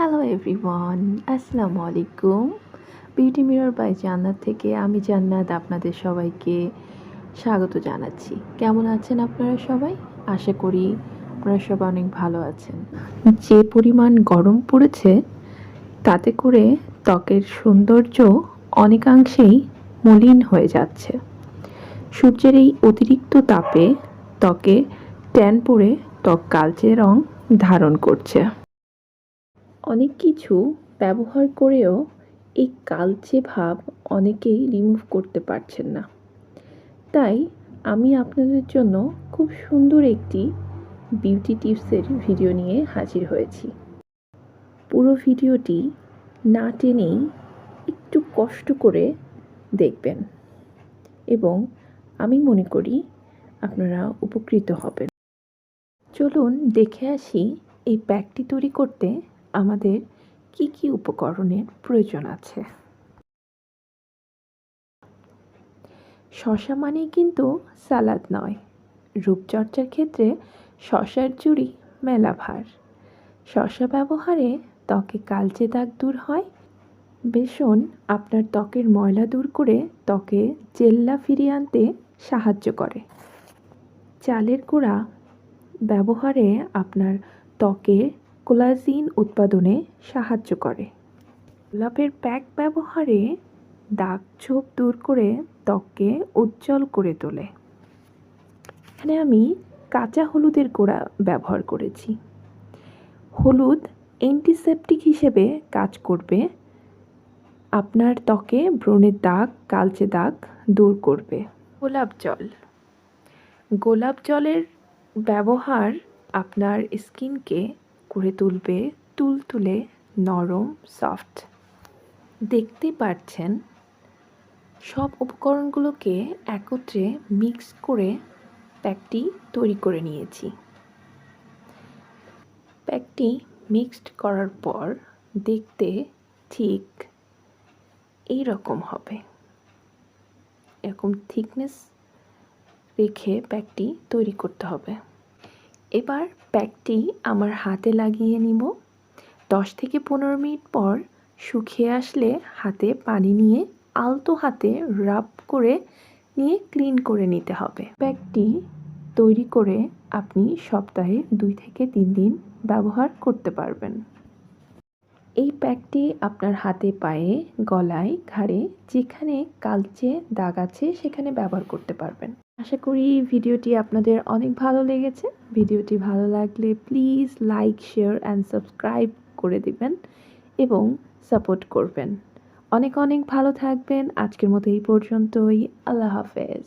Hello everyone, আসসালামু আলাইকুম। Beauty mirror by জান্নাত থেকে আমি জান্নাত আপনাদের সবাইকে স্বাগত জানাচ্ছি। কেমন আছেন আপনারা সবাই? আশা করি আপনারা সবাই অনেক ভালো আছেন। যে পরিমাণ গরম পড়েছে তাতে করে ত্বকের সৌন্দর্য অনেকাংশেই মলিন হয়ে যাচ্ছে। সূর্যের এই অতিরিক্ত তাপে ত্বকে ট্যান পড়ে ত্বক কালচে রং ধারণ করছে। অনেক কিছু ব্যবহার করেও এই কালচে ভাব অনেকেই রিমুভ করতে পারছেন না। তাই আমি আপনাদের জন্য খুব সুন্দর একটি বিউটি টিপসের ভিডিও নিয়ে হাজির হয়েছি। পুরো ভিডিওটি না টেনেই একটু কষ্ট করে দেখবেন এবং আমি মনে করি আপনারা উপকৃত হবেন। চলুন দেখে আসি এই প্যাকটি তৈরি করতে আমাদের কি কি উপকরণের প্রয়োজন আছে। শসা মানেই কিন্তু সালাদ নয়। রূপচর্চার ক্ষেত্রে শসার জুড়ি মেলা ভার। শসা ব্যবহারে ত্বকে কালচে দাগ দূর হয়। বেসন আপনার ত্বকের ময়লা দূর করে ত্বকে জেল্লা ফিরিয়ে আনতে সাহায্য করে। চালের গুঁড়া ব্যবহারে আপনার ত্বকের কোলাজিন উৎপাদনে সাহায্য করে। গোলাপের প্যাক ব্যবহারে দাগ ছোপ দূর করে ত্বককে উজ্জ্বল করে তোলে। এখানে আমি কাঁচা হলুদের গুঁড়া ব্যবহার করেছি। হলুদ অ্যান্টিসেপটিক হিসেবে কাজ করবে, আপনার ত্বকে ব্রণের দাগ, কালচে দাগ দূর করবে। গোলাপ জলের ব্যবহার আপনার স্কিনকে করে তুলবে তুলতুলে, নরম, সফট। দেখতে পাচ্ছেন সব উপকরণগুলোকে একত্রে মিক্স করে প্যাকটি তৈরি করে নিয়েছি। প্যাকটি মিক্সড করার পর দেখতে ঠিক এই রকম হবে। এরকম থিকনেস রেখে প্যাকটি তৈরি করতে হবে। এবার প্যাকটি আমার হাতে লাগিয়ে নিব। 10 থেকে 15 মিনিট পর শুকিয়ে আসলে হাতে পানি নিয়ে আলতো হাতে রাব করে নিয়ে ক্লিন করে নিতে হবে। প্যাকটি তৈরি করে আপনি সপ্তাহে 2 থেকে 3 দিন ব্যবহার করতে পারবেন। এই প্যাকটি আপনার হাতে, পায়ে, গলায়, ঘাড়ে যেখানে কালচে দাগ আছে সেখানে ব্যবহার করতে পারবেন। আশা করি ভিডিওটি আপনাদের অনেক ভালো লেগেছে। ভিডিওটি ভালো লাগলে please like, share and subscribe করে দিবেন এবং সাপোর্ট করবেন। অনেক অনেক ভালো থাকবেন। আজকের মতো এই পর্যন্তই। আল্লাহ হাফেজ।